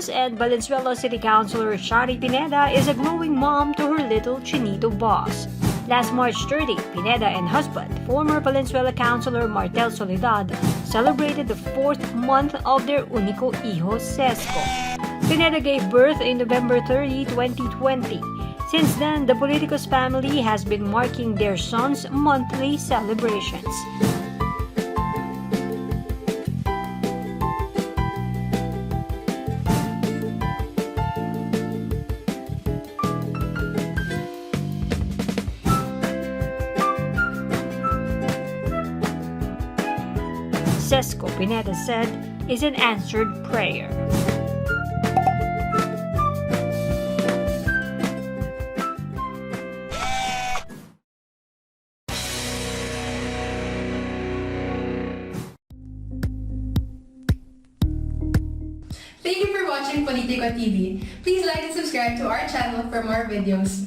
actress and Valenzuela City Councilor Charee Pineda is a glowing mom to her little Chinito boss. Last March 30, Pineda and husband, former Valenzuela Councilor Martel Soledad, celebrated the 4th month of their único hijo, Cesco. Pineda gave birth in November 30, 2020. Since then, the Politicos family has been marking their son's monthly celebrations. Cesco, Pineda said, is an answered prayer. Thank you for watching Politico TV. Please like and subscribe to our channel for more videos.